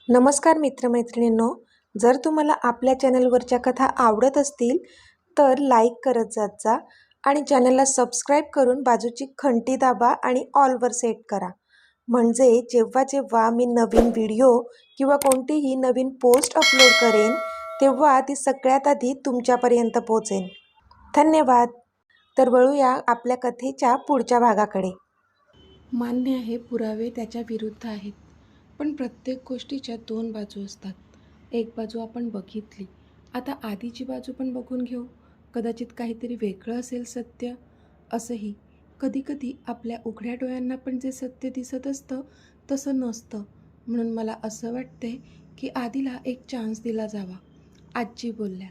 नमस्कार मित्रमैत्रिणींनो, जर तुम्हाला आपल्या चॅनलवरच्या कथा आवडत असतील तर लाईक करत जात जा आणि चॅनलला सबस्क्राईब करून बाजूची घंटी दाबा आणि ऑलवर सेट करा. म्हणजे जेव्हा जेव्हा मी नवीन व्हिडिओ किंवा कोणतीही नवीन पोस्ट अपलोड करेन तेव्हा ती सगळ्यात आधी तुमच्यापर्यंत पोहोचेल. धन्यवाद. तर वळूया आपल्या कथेच्या पुढच्या भागाकडे. मान्य आहे, पुरावे त्याच्या विरुद्ध आहेत, पण प्रत्येक गोष्टीच्या दोन बाजू असतात. एक बाजू आपण बघितली, आता आधीची बाजू पण बघून घेऊ. कदाचित काहीतरी वेगळं असेल सत्य. असंही कधीकधी आपल्या उघड्या डोळ्यांना पण जे सत्य दिसत असतं तसं नसतं. म्हणून मला असं वाटते की आधीला एक चान्स दिला जावा. आजी बोलल्या.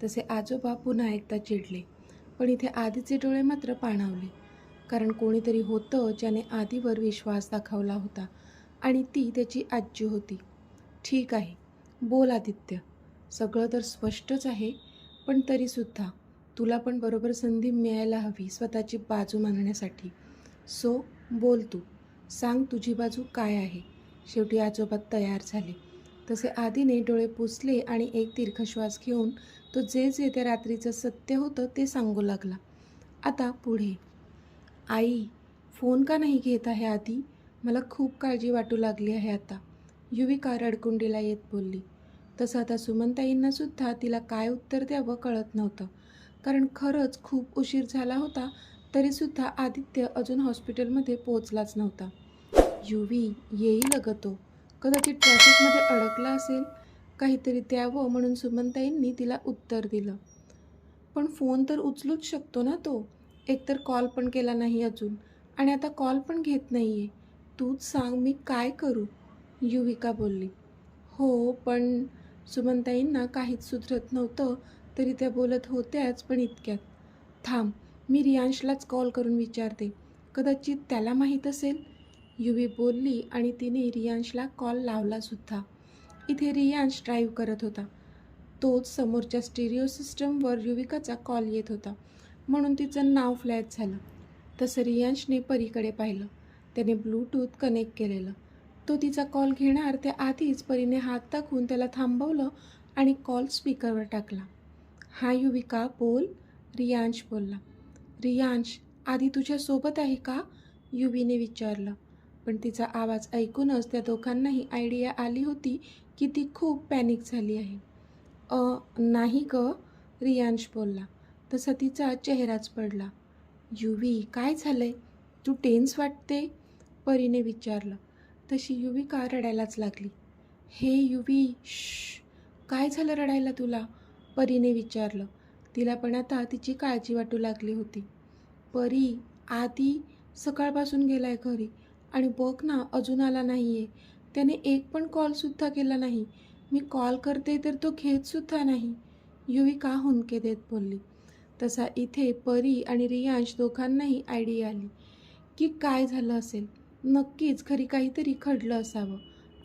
तसे आजोबा पुन्हा एकदा चिडले, पण इथे आधीचे डोळे मात्र पाणावले. कारण कोणीतरी होतं ज्याने आधीवर विश्वास दाखवला होता आणि ती त्याची आजी होती. ठीक आहे, बोल आदित्य. सगळं तर स्पष्टच आहे, पण तरीसुद्धा तुला पण बरोबर संधी मिळायला हवी स्वतःची बाजू मांडण्यासाठी. सो बोल, तू सांग तुझी बाजू काय आहे. शेवटी आजोबा तयार झाले. तसे आधीने डोळे पुसले आणि एक दीर्घ श्वास घेऊन तो जे जे त्या रात्रीचं सत्य होतं ते सांगू लागला. आता पुढे. आई, फोन का नाही घेत आहे आधी? मला खूप काळजी वाटू लागली आहे आता, युविका रडकुंडीला येत बोलली. तसं आता सुमनताईंनासुद्धा तिला काय उत्तर द्यावं कळत नव्हतं. कारण खरंच खूप उशीर झाला होता, तरीसुद्धा आदित्य अजून हॉस्पिटलमध्ये पोचलाच नव्हता. युवी, येईल अगं तो. कदाचित ट्रॅफिकमध्ये अडकला असेल. काहीतरी द्यावं म्हणून सुमनताईंनी तिला उत्तर दिलं. पण फोन तर उचलूच शकतो ना तो. एकतर कॉल पण केला नाही अजून आणि आता कॉल पण घेत नाही आहे. तूच सांग मी काय करू, युविका बोलली. हो, पण सुमनताईंना काहीच सुधरत नव्हतं, तरी त्या बोलत होत्याच, पण इतक्यात. थांब, मी रियांशलाच कॉल करून विचारते, कदाचित त्याला माहीत असेल, युवी बोलली आणि तिने रियांशला कॉल लावलासुद्धा. इथे रियांश ड्राईव्ह करत होता. तोच समोरच्या स्टिरिओ सिस्टमवर युविकाचा कॉल येत होता, म्हणून तिचं नाव फ्लॅश झालं. तसं रियांशने परीकडे पाहिलं. त्याने ब्लूटूथ कनेक्ट केलेलं. तो तिचा कॉल घेणार त्याआधीच परीने हात दाखवून त्याला थांबवलं आणि कॉल स्पीकरवर टाकला. हा युविका, बोल, रियांश बोलला. रियांश, आधी तुझ्यासोबत आहे का, युवीने विचारलं. पण तिचा आवाज ऐकूनच त्या दोघांनाही आयडिया आली होती की ती खूप पॅनिक झाली आहे. नाही गं, रियांश बोलला. तसा तिचा चेहराच पडला. युवी, काय झालंय? तू टेन्स वाटते, परीने विचारलं. तशी युविका रडायलाच लागली. हे युवी, श्श, काय झालं रडायला तुला, परीने विचारलं. तिला पण आता तिची काळजी वाटू लागली होती. परी, आधी सकाळपासून गेलाय घरी आणि बघ ना अजून आला नाही आहे. त्याने एक पण कॉलसुद्धा केला नाही. मी कॉल करते तर तो घेतसुद्धा नाही, युविका हुंदके देत बोलली. तसा इथे परी आणि रियांश दोघांनाही आयडिया आली की काय झालं असेल. नक्कीच घरी काहीतरी घडलं असावं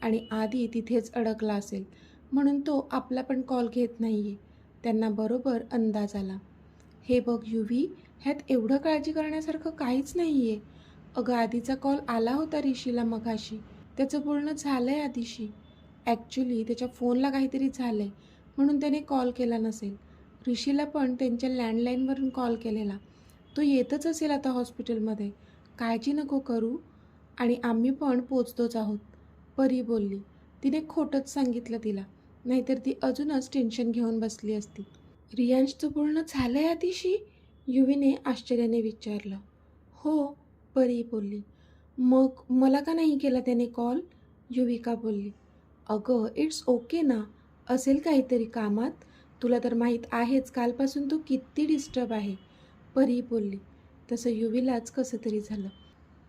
आणि आधी तिथेच अडकला असेल, म्हणून तो आपला पण कॉल घेत नाही आहे. त्यांना बरोबर अंदाज आला. हे बघ युवी, ह्यात एवढं काळजी करण्यासारखं काहीच नाही आहे. अगं, आधीचा कॉल आला होता ऋषीला मघाशी. त्याचं बोलणं झालं आहे आधीशी. ॲक्च्युली त्याच्या फोनला काहीतरी झालं आहे, म्हणून त्याने कॉल केला नसेल. ऋषीला पण त्यांच्या लँडलाईनवरून कॉल केलेला. तो येतच असेल आता हॉस्पिटलमध्ये. काळजी नको करू आणि आम्ही पण पोचतोच आहोत, परी बोलली. तिने खोटंच सांगितलं तिला, नाहीतर ती अजूनच टेन्शन घेऊन बसली असती. रियांशचं बोलणं झालं आहे आधीशी, युवीने आश्चर्याने विचारलं. हो, परी बोलली. मग मला का नाही केला त्याने कॉल, युविका बोलली. अगं, इट्स ओके ना, असेल काहीतरी कामात. तुला तर माहीत आहेच कालपासून तू किती डिस्टर्ब आहे, परी बोलली. तसं युवीलाच कसं तरी झालं,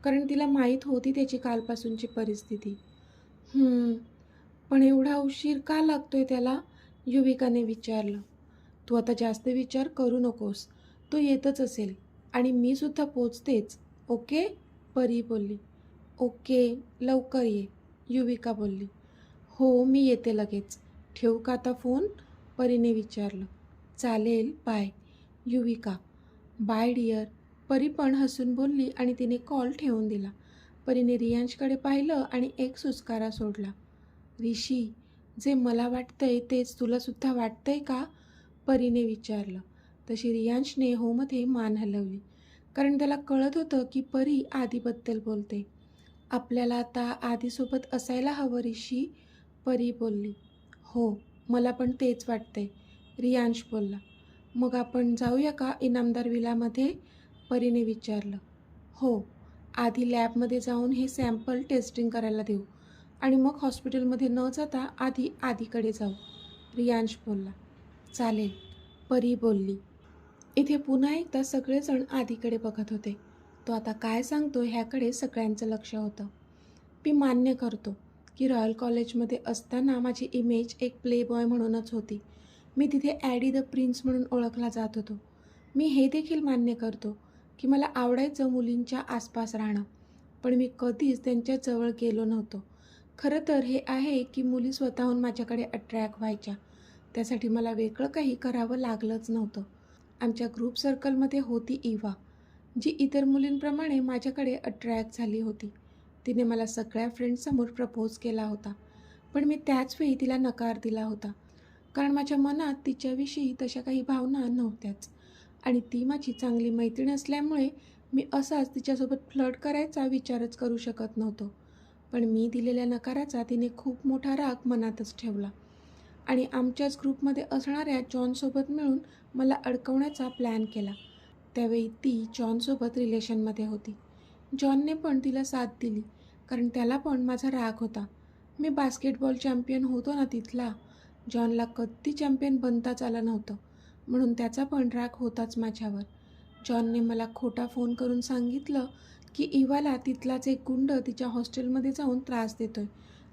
कारण तिला माहीत होती त्याची कालपासूनची परिस्थिती. पण एवढा उशीर का लागतोय त्याला, युविकाने विचारलं. तू आता जास्त विचार करू नकोस, तो येतच असेल आणि मी सुद्धा पोचतेच, ओके, परी बोलली. ओके, लवकर ये, युविका बोलली. हो, मी येते लगेच. ठेवू का आता फोन, परीने विचारलं. चालेल, बाय, युविका. बाय डिअर, परी पण हसून बोलली आणि तिने कॉल ठेवून दिला. परीने रियांशकडे पाहिलं आणि एक सुस्कारा सोडला. ऋषी, जे मला वाटतंय तेच तुलासुद्धा वाटतंय का? परीने विचारलं. तशी रियांशने होमध्ये मान हलवली, कारण त्याला कळत होतं की परी आधीबद्दल बोलते. आपल्याला आता आधीसोबत असायला हवं ऋषी, परी बोलली. हो, मला पण तेच वाटतंय, रियांश बोलला. मग आपण जाऊया का इनामदार विलामध्ये? परीने विचारलं. हो, आधी लॅबमध्ये जाऊन हे सॅम्पल टेस्टिंग करायला देऊ आणि मग हॉस्पिटलमध्ये न जाता आधीकडे जाऊ, रियांश बोलला. चालेल, परी बोलली. इथे पुन्हा एकदा सगळेजण आधीकडे बघत होते. तो आता काय सांगतो ह्याकडे सगळ्यांचं लक्ष होतं. मी मान्य करतो की रॉयल कॉलेजमध्ये असताना माझी इमेज एक प्ले बॉय म्हणूनच होती. मी तिथे ॲडी द प्रिन्स म्हणून ओळखला जात होतो. मी हे देखील मान्य करतो की मला आवडायचं मुलींच्या आसपास राहणं, पण मी कधीच त्यांच्या जवळ गेलो नव्हतो. खरं तर हे आहे की मुली स्वतःहून माझ्याकडे अट्रॅक्ट व्हायच्या. त्यासाठी मला वेगळं काही करावं लागलंच नव्हतं. आमच्या ग्रुप सर्कलमध्ये होती इवा, जी इतर मुलींप्रमाणे माझ्याकडे अट्रॅक्ट झाली होती. तिने मला सगळ्या फ्रेंड्ससमोर प्रपोज केला होता, पण मी त्याच वेळी तिला नकार दिला होता, कारण माझ्या मनात तिच्याविषयी तशा काही भावना नव्हत्याच आणि ती माझी चांगली मैत्रीण असल्यामुळे मी असाच तिच्यासोबत फ्लर्ट करायचा विचारच करू शकत नव्हतो. पण मी दिलेल्या नकाराचा तिने खूप मोठा राग मनातच ठेवला आणि आमच्याच ग्रुपमध्ये असणाऱ्या जॉनसोबत मिळून मला अडकवण्याचा प्लॅन केला. त्यावेळी ती जॉनसोबत रिलेशनमध्ये होती. जॉनने पण तिला साथ दिली, कारण त्याला पण माझा राग होता. मी बास्केटबॉल चॅम्पियन होतो ना तिथला. जॉनला कधी चॅम्पियन बनताच आलं नव्हतं, म्हणून त्याचा पण राग होताच माझ्यावर. जॉनने मला खोटा फोन करून सांगितलं की इवाला तिथलाच एक गुंड तिच्या हॉस्टेलमध्ये जाऊन त्रास देतोय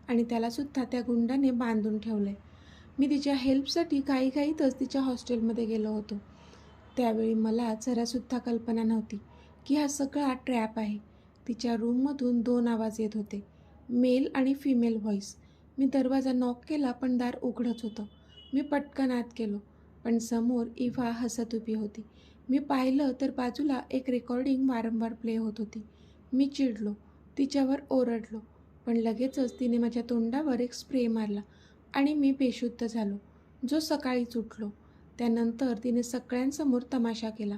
आणि त्यालासुद्धा त्या गुंडाने बांधून ठेवलंय. मी तिच्या हेल्पसाठी घाईघाईतच तिच्या हॉस्टेलमध्ये गेलो होतो. त्यावेळी मला जरासुद्धा कल्पना नव्हती की हा सगळा ट्रॅप आहे. तिच्या रूममधून 2 आवाज येत होते, मेल आणि फिमेल व्हॉईस. मी दरवाजा नॉक केला, पण दार उघडंच होतं. मी पटकन आत गेलो, पण समोर इव्हा हसत उभी होती. मी पाहिलं तर बाजूला एक रेकॉर्डिंग वारंवार प्ले होत होती. मी चिडलो, तिच्यावर ओरडलो, पण लगेचच तिने माझ्या तोंडावर एक स्प्रे मारला आणि मी बेशुद्ध झालो, जो सकाळीच उठलो. त्यानंतर तिने सगळ्यांसमोर तमाशा केला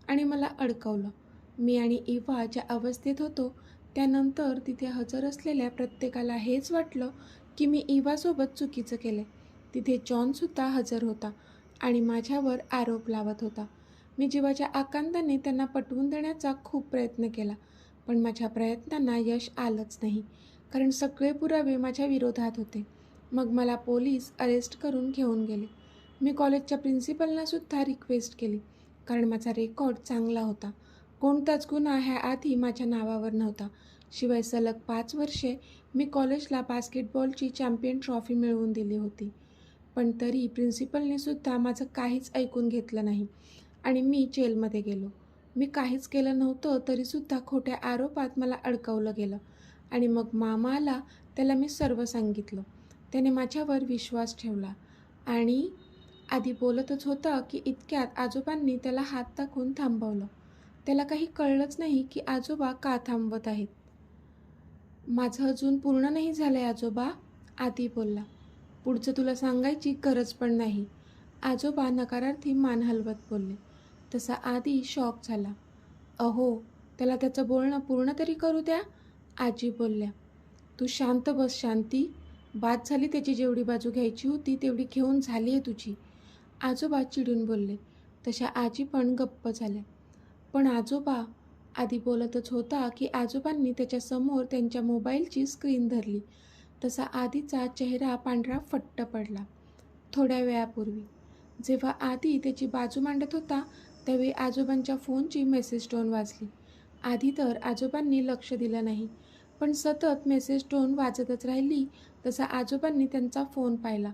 आणि मला अडकवलं. मी आणि इव्हा ज्या अवस्थेत होतो, त्यानंतर तिथे हजर असलेल्या प्रत्येकाला हेच वाटलं की मी इव्हासोबत चुकीचं केलं. तिथे जॉनसुद्धा हजर होता आणि माझ्यावर आरोप लावत होता. मी जीवाच्या आकांताने त्यांना पटवून देण्याचा खूप प्रयत्न केला, पण माझ्या प्रयत्नांना यश आलंच नाही, कारण सगळे पुरावे माझ्या विरोधात होते. मग मला पोलीस अरेस्ट करून घेऊन गेले. मी कॉलेजच्या प्रिन्सिपलनासुद्धा रिक्वेस्ट केली, कारण माझा रेकॉर्ड चांगला होता. कोणताच गुन्हा ह्याआधी माझ्या नावावर नव्हता. शिवाय सलग 5 वर्षे मी कॉलेजला बास्केटबॉलची चॅम्पियन ट्रॉफी मिळवून दिली होती. पण तरी प्रिन्सिपलनेसुद्धा माझं काहीच ऐकून घेतलं नाही आणि मी जेलमध्ये गेलो. मी काहीच केलं नव्हतं तरीसुद्धा खोट्या आरोपात मला अडकवलं गेलं आणि मग मामा आला, त्याला मी सर्व सांगितलं. त्याने माझ्यावर विश्वास ठेवला आणि आधी बोलतच होता की इतक्यात आजोबांनी त्याला हात दाखवून थांबवलं. त्याला काही कळलंच नाही की आजोबा का थांबवत आहेत. माझं अजून पूर्ण नाही झालंय आजोबा, आधी बोलला. पुढचं तुला सांगायची गरज पण नाही, आजोबा नकारार्थी मान हलवत बोलले. तसा आधी शॉक झाला. अहो, त्याला त्याचं बोलणं पूर्ण तरी करू द्या, आजी बोलल्या. तू शांत बस शांती, बाद झाली. त्याची जेवढी बाजू घ्यायची होती तेवढी घेऊन झाली आहे तुझी, आजोबा चिडून बोलले. तशा आजी पण गप्प झाल्या. पण आजोबा, आधी बोलतच होता की आजोबांनी त्याच्यासमोर त्यांच्या मोबाईलची स्क्रीन धरली. तसा आधीचा चेहरा पांढरा फट्ट पडला. थोड्या वेळापूर्वी जेव्हा आधी त्याची बाजू मांडत होता, त्यावेळी आजोबांच्या फोनची मेसेज टोन वाजली. आधी तर आजोबांनी लक्ष दिलं नाही, पण सतत मेसेज टोन वाजतच राहिली. तसा आजोबांनी त्यांचा फोन पाहिला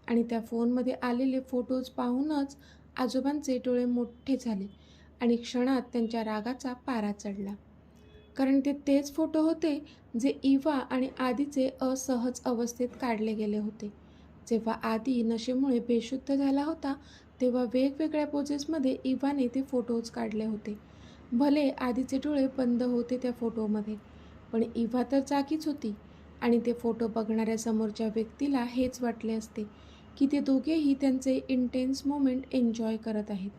आणि त्या फोनमध्ये आलेले फोटोज पाहूनच आजोबांचे डोळे मोठे झाले आणि क्षणात त्यांच्या रागाचा पारा चढला. कारण ते तेच फोटो होते जे इव्हा आणि आधीचे असहज अवस्थेत काढले गेले होते. जेव्हा आधी नशेमुळे बेशुद्ध झाला होता, तेव्हा वेगवेगळ्या पोजेसमध्ये इव्हाने ते फोटोज काढले होते. भले आधीचे डोळे बंद होते त्या फोटोमध्ये, पण इव्हा तर जागीच होती. आणि ते फोटो बघणाऱ्या समोरच्या व्यक्तीला हेच वाटले असते की ते दोघेही त्यांचे इंटेन्स मोमेंट एन्जॉय करत आहेत.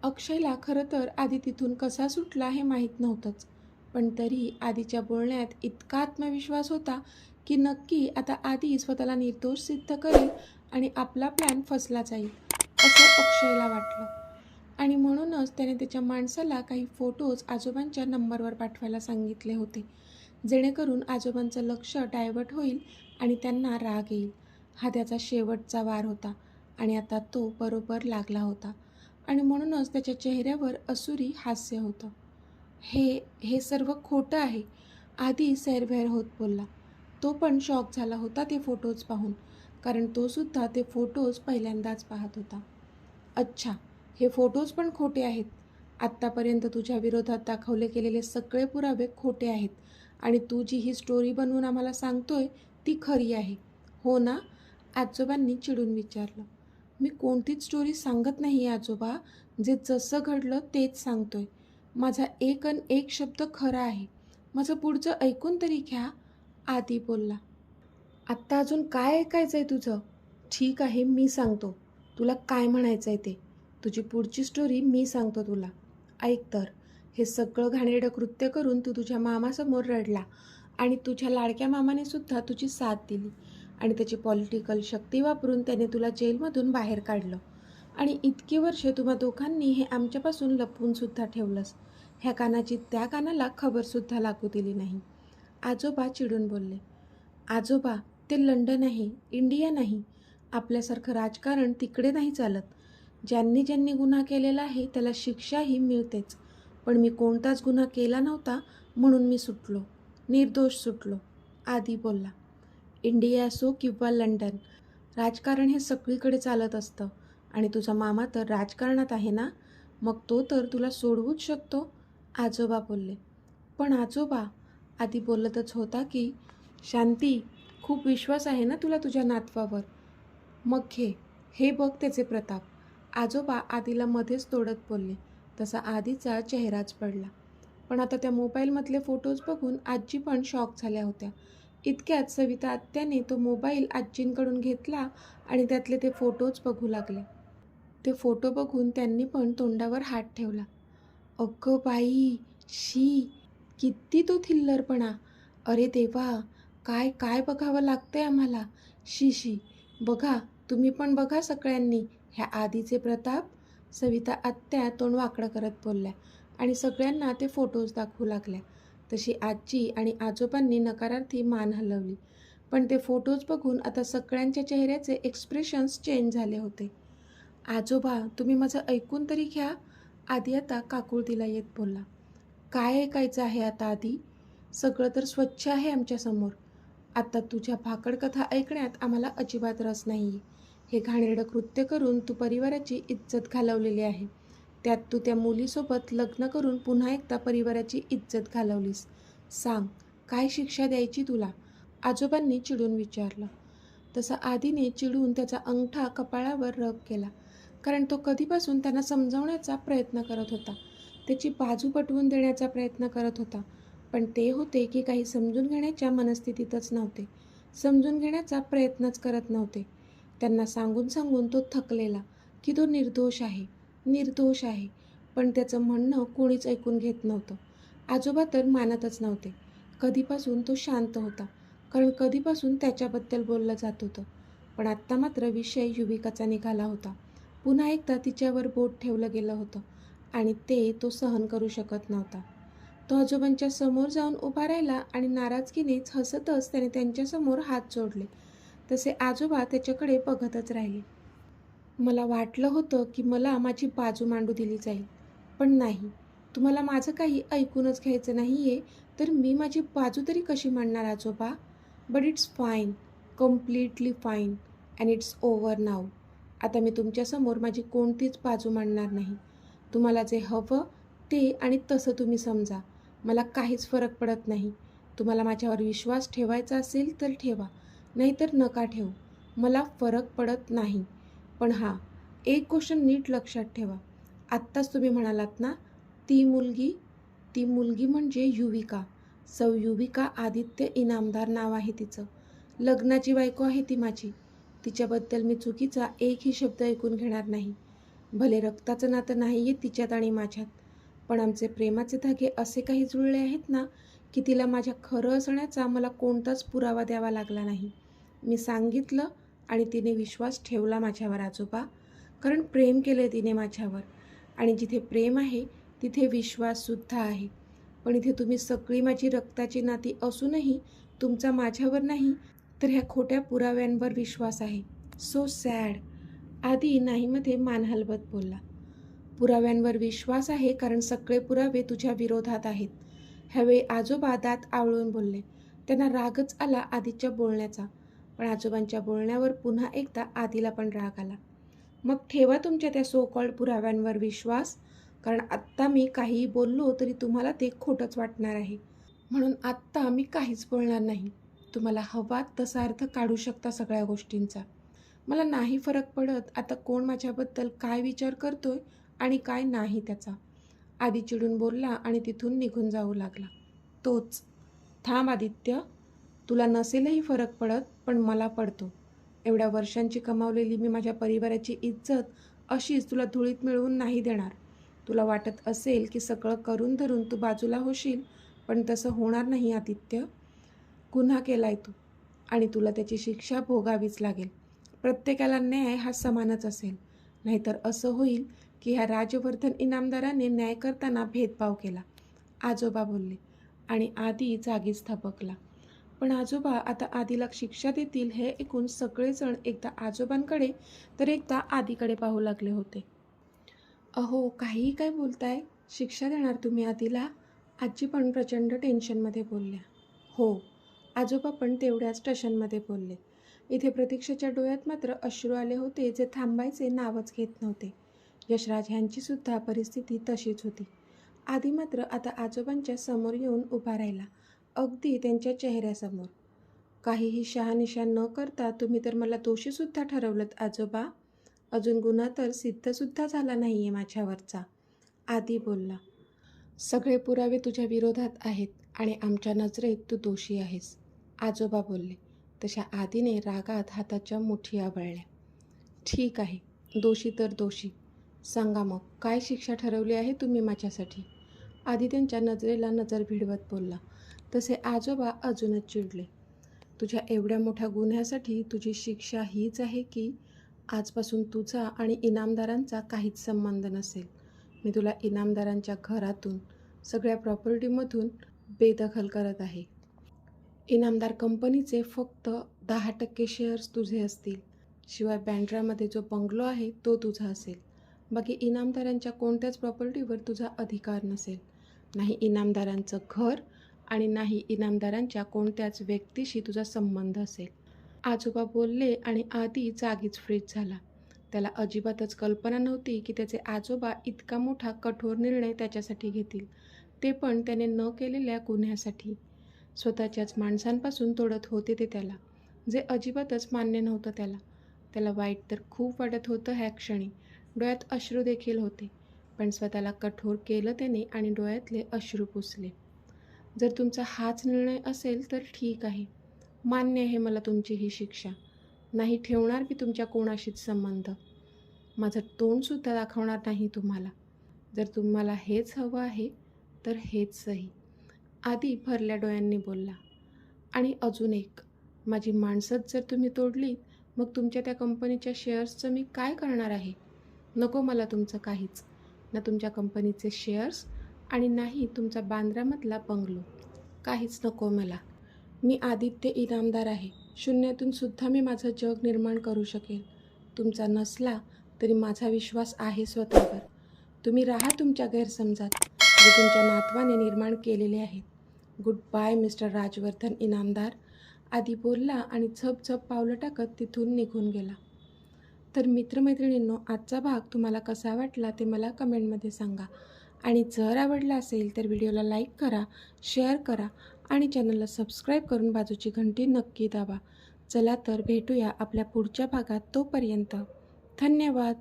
अक्षयला खरं तर आधी तिथून कसा सुटला हे माहीत नव्हतंच, पण तरी आधीच्या बोलण्यात इतका आत्मविश्वास होता की नक्की आता आधी स्वतःला निर्दोष सिद्ध करेल आणि आपला प्लॅन फसला जाईल असं अक्षयला वाटलं. आणि म्हणूनच त्याने त्याच्या माणसाला काही फोटोज आजोबांच्या नंबरवर पाठवायला सांगितले होते, जेणेकरून आजोबांचं लक्ष डायव्हर्ट होईल आणि त्यांना राग येईल. हा त्याचा शेवटचा वार होता आणि आता तो बरोबर लागला होता. आणि म्हणूनच त्याच्या चेहऱ्यावर असुरी हास्य होतं. हे हे सर्व खोटं आहे, आधी सैरभैर होत बोलला. तो पण शॉक झाला होता ते फोटोज पाहून, कारण तो सुद्धा ते फोटोज पहिल्यांदाच पाहत होता. अच्छा, हे फोटोज पण खोटे आहेत. आत्तापर्यंत तुझ्या विरोधात दाखवले गेलेले सगळे पुरावे खोटे आहेत आणि तू जी ही स्टोरी बनवून आम्हाला सांगतोय ती खरी आहे, हो ना? आजोबांनी चिडून विचारलं. मी कोणतीच स्टोरी सांगत नाही आहे आजोबा, जे जसं घडलं तेच सांगतोय. माझा एक अन एक शब्द खरा आहे. माझं पुढचं ऐकून तरी घ्या, आदी बोलला. आत्ता अजून काय ऐकायचं आहे तुझं? ठीक आहे, मी सांगतो तुला काय म्हणायचं आहे ते. तुझी पुढची स्टोरी मी सांगतो तुला. ऐक तर, हे सगळं घाणेरडं कृत्य करून तू तुझ्या मामासमोर रडला आणि तुझ्या लाडक्या मामाने सुद्धा तुझी साथ दिली आणि त्याची पॉलिटिकल शक्ती वापरून त्याने तुला जेलमधून बाहेर काढलं आणि इतकी वर्षे तुम्हा दोघांनी हे आमच्यापासून लपवूनसुद्धा ठेवलंस. ह्या कानाची त्या कानाला खबरसुद्धा लागू दिली नाही. आजोबा चिडून बोलले. आजोबा, ते लंडन आहे, इंडिया नाही. आपल्यासारखं राजकारण तिकडे नाही चालत. ज्यांनी ज्यांनी गुन्हा केलेला आहे त्याला शिक्षाही मिळतेच. पण मी कोणताच गुन्हा केला नव्हता म्हणून मी सुटलो, निर्दोष सुटलो, आदी बोलला. इंडिया असो किंवा लंडन, राजकारण हे सगळीकडे चालत असतं आणि तुझा मामा तर राजकारणात आहे ना, मग तो तर तुला सोडवूच शकतो, आजोबा बोलले. पण आजोबा, आधी बोलतच होता की, शांती, खूप विश्वास आहे ना तुला तुझ्या नातवावर. मग हे बघ त्याचे प्रताप, आजोबा आधीला मध्येच तोडत बोलले. तसा आधीचा चेहराच पडला. पण आता त्या मोबाईलमधले फोटोज बघून आजी पण शॉक झाल्या होत्या. इतक्यात सविता आत्याने तो मोबाईल आजींकडून घेतला आणि त्यातले ते फोटोज बघू लागले. ते फोटो बघून त्यांनी पण तोंडावर हात ठेवला. अगं बाई, शी, किती तो थिल्लरपणा. अरे देवा, काय काय बघावं लागतंय आम्हाला. शी शी, बघा, तुम्ही पण बघा सगळ्यांनी ह्या आधीचे प्रताप, सविता आत्या तोंड वाकडं करत बोलल्या आणि सगळ्यांना ते फोटोज दाखवू लागल्या. तशी आजी आणि आजोबांनी नकारार्थी मान हलवली. पण ते फोटोज बघून आता सगळ्यांच्या चेहऱ्याचे एक्सप्रेशन्स चेंज झाले होते. आजोबा, तुम्ही माझं ऐकून तरी घ्या, आधी आता काकुळतीला येत बोलला. काय ऐकायचं आहे आता आधी? सगळं तर स्वच्छ आहे आमच्यासमोर. आता तुझ्या भाकड कथा ऐकण्यात आम्हाला अजिबात रस नाही आहे. हे घाणेरडं कृत्य करून तू परिवाराची इज्जत घालवलेली आहे. त्यात तू त्या मुलीसोबत लग्न करून पुन्हा एकदा परिवाराची इज्जत घालवलीस. सांग, काय शिक्षा द्यायची तुला? आजोबांनी चिडून विचारलं. तसा आधीने चिडून त्याचा अंगठा कपाळावर रब केला, कारण तो कधीपासून त्यांना समजावण्याचा प्रयत्न करत होता, त्याची बाजू पटवून देण्याचा प्रयत्न करत होता. पण ते होते की काही समजून घेण्याच्या मनस्थितीतच नव्हते, समजून घेण्याचा प्रयत्नच करत नव्हते. त्यांना सांगून सांगून तो थकलेला की तो निर्दोष आहे, निर्दोष आहे, पण त्याचं म्हणणं कोणीच ऐकून घेत नव्हतं. आजोबा तर मानतच नव्हते. कधीपासून तो शांत होता, कारण कधीपासून त्याच्याबद्दल बोललं जात होतं. पण आत्ता मात्र विषय युविकाचा निघाला होता. पुन्हा एकदा तिच्यावर बोट ठेवलं गेलं होतं आणि ते तो सहन करू शकत नव्हता. तो आजोबांच्या समोर जाऊन उभा राहिला आणि नाराजगीनेच हसतच त्याने त्यांच्यासमोर हात जोडले. तसे आजोबा त्याच्याकडे बघतच राहिले. मला वाटलं होतं की मला माझी बाजू मांडू दिली जाईल, पण नाही. तुम्हाला माझं काही ऐकूनच घ्यायचं नाही आहे, तर मी माझी बाजू तरी कशी मांडणार आजोबा? But it's fine, completely fine, and it's over now. आता मी तुमच्यासमोर माझी कोणतीच बाजू मांडणार नाही. तुम्हाला जे हवं ते आणि तसं तुम्ही समजा, मला काहीच फरक पडत नाही. तुम्हाला माझ्यावर विश्वास ठेवायचा असेल तर ठेवा, नाहीतर नका ठेवू, मला फरक पडत नाही. पण हां, एक गोष्ट नीट लक्षात ठेवा. आत्ताच तुम्ही म्हणालात ना, ती मुलगी म्हणजे युविका. सौ युविका आदित्य इनामदार नाव आहे तिचं. लग्नाची बायको आहे ती माझी. तिच्याबद्दल मी चुकीचा एकही शब्द ऐकून घेणार नाही. भले रक्ताचं नातं नाही आहे तिच्यात आणि माझ्यात, पण आमचे प्रेमाचे धागे असे काही जुळले आहेत ना की तिला माझ्या खरं असण्याचा मला कोणताच पुरावा द्यावा लागला नाही. मी सांगितलं आणि तिने विश्वास ठेवला माझ्यावर आजोबा, कारण प्रेम केलं तिने माझ्यावर. आणि जिथे प्रेम आहे तिथे विश्वाससुद्धा आहे. पण इथे तुम्ही सगळी माझी रक्ताची नाती असूनही तुमचा माझ्यावर नाही, तर ह्या खोट्या पुराव्यांवर विश्वास आहे. So sad. आधी नाहीमध्ये मान हलवत बोलला. पुराव्यांवर विश्वास आहे कारण सगळे पुरावे तुझ्या विरोधात आहेत. ह्यावेळी आजोबा दात आवळून बोलले. त्यांना रागच आला आधीच्या बोलण्याचा, पण आजोबांच्या बोलण्यावर पुन्हा एकदा आधीला पण राग आला. मग ठेवा तुमच्या त्या सो कॉल्ड पुराव्यांवर विश्वास, कारण आत्ता मी काहीही बोललो तरी तुम्हाला ते खोटंच वाटणार आहे. म्हणून आत्ता मी काहीच बोलणार नाही. तुम्हाला हवा तसा अर्थ काढू शकता सगळ्या गोष्टींचा. मला नाही फरक पडत आता कोण माझ्याबद्दल काय विचार करतोय आणि काय नाही त्याचा. आधी चिडून बोलला आणि तिथून निघून जाऊ लागला. तोच, थांब आदित्य, तुला नसेलही फरक पडत पण मला पडतो. एवढ्या वर्षांची कमावलेली मी माझ्या परिवाराची इज्जत अशीच तुला धुळीत मिळवून नाही देणार. तुला वाटत असेल की सगळं करून धरून तू बाजूला होशील, पण तसं होणार नाही आदित्य. गुन्हा केलाय तू आणि तुला त्याची शिक्षा भोगावीच लागेल. प्रत्येकाला न्याय हा समानच असेल, नाहीतर असं होईल की ह्या राजवर्धन इनामदाराने न्याय करताना भेदभाव केला. आजोबा बोलले आणि आधी जागीच थबकला. पण आजोबा आता आधीला शिक्षा देतील हे ऐकून सगळेजण एकदा आजोबांकडे तर एकदा आधीकडे पाहू लागले होते. अहो, काहीही काय बोलताय? शिक्षा देणार तुम्ही आधीला? आजी पण प्रचंड टेन्शनमध्ये बोलल्या. हो, आजोबा पण तेवढ्याच टेन्शनमध्ये बोलले. इथे प्रतीक्षेच्या डोळ्यात मात्र अश्रू आले होते जे थांबायचे नावच घेत नव्हते. यशराज ह्यांचीसुद्धा परिस्थिती तशीच होती. आधी मात्र आता आजोबांच्या समोर येऊन उभा राहिला, अगदी त्यांच्या चेहऱ्यासमोर. काहीही शहानिशा न करता तुम्ही तर मला दोषीसुद्धा ठरवलंत आजोबा. अजून गुन्हा तर सिद्धसुद्धा झाला नाही आहे माझ्यावरचा. आधी बोलला. सगळे पुरावे तुझ्या विरोधात आहेत आणि आमच्या नजरेत तू दोषी आहेस, आजोबा बोलले. तशा आधीने रागात हाताच्या मुठी आवळल्या. ठीक आहे, दोषी तर दोषी. सांगा मग काय शिक्षा ठरवली आहे तुम्ही माझ्यासाठी? आधी त्यांच्या नजरेला नजर भिडवत बोलला. तसे आजोबा अजूनच चिडले. तुझ्या एवढ्या मोठ्या गुन्ह्यासाठी तुझी शिक्षा हीच आहे की आजपासून तुझा आणि इनामदारांचा काहीच संबंध नसेल. मी तुला इनामदारांच्या घरातून, सगळ्या प्रॉपर्टीमधून बेदखल करत आहे. इनामदार कंपनीचे फक्त 10% शेअर्स तुझे असतील. शिवाय बँड्रामध्ये जो बंगलो आहे तो तुझा असेल. बाकी इनामदारांच्या कोणत्याच प्रॉपर्टीवर तुझा अधिकार नसेल. नाही इनामदारांचं घर आणि नाही इनामदारांच्या कोणत्याच व्यक्तीशी तुझा संबंध असेल. आजोबा बोलले आणि आधी जागीच फ्रीज झाला. त्याला अजिबातच कल्पना नव्हती की त्याचे आजोबा इतका मोठा कठोर निर्णय त्याच्यासाठी घेतील, ते पण त्याने न केलेल्या गुन्ह्यासाठी. स्वतःच्याच माणसांपासून तोडत होते ते त्याला, जे अजिबातच मान्य नव्हतं त्याला. त्याला वाईट तर खूप वाटत होतं ह्या क्षणी. डोळ्यात अश्रू देखील होते, पण स्वतःला कठोर केलं त्याने आणि डोळ्यातले अश्रू पुसले. जर तुमचा हाच निर्णय असेल तर ठीक आहे, मान्य आहे मला तुमची ही शिक्षा. नाही ठेवणार मी तुमच्या कोणाशीच संबंध. माझं तोंडसुद्धा दाखवणार नाही तुम्हाला. जर तुम्हाला हेच हवं आहे तर हेच सही, आधी भरल्या डोळ्यांनी बोलला. आणि अजून एक, माझी माणसंच जर तुम्ही तोडलीत, मग तुमच्या त्या कंपनीच्या शेअर्सचं मी काय करणार आहे? नको मला तुमचं काहीच, ना तुमच्या कंपनीचे शेअर्स आणि नाही तुमचा बांद्रामधला बंगलो. काहीच नको मला. मी आदित्य इनामदार आहे. शून्यातून सुद्धा मी माझं जग निर्माण करू शकेल. तुमचा नसला तरी माझा विश्वास आहे स्वतःवर. तुम्ही राहा तुमच्या गैरसमजात, जे तुमच्या नातवाने निर्माण केलेले आहेत. Good bye mister Rajvardhan Inamdar, आधी बोलला आणि झपझप पावलं टाकत तिथून निघून गेला. तर मित्रमैत्रिणींनो, आजचा भाग तुम्हाला कसा वाटला ते मला कमेंटमध्ये सांगा. आणि जर आवडला असेल तर व्हिडिओला लाईक करा, शेअर करा आणि चॅनलला सबस्क्राईब करून बाजूची घंटी नक्की दाबा. चला तर भेटूया आपल्या पुढच्या भागात. तोपर्यंत धन्यवाद.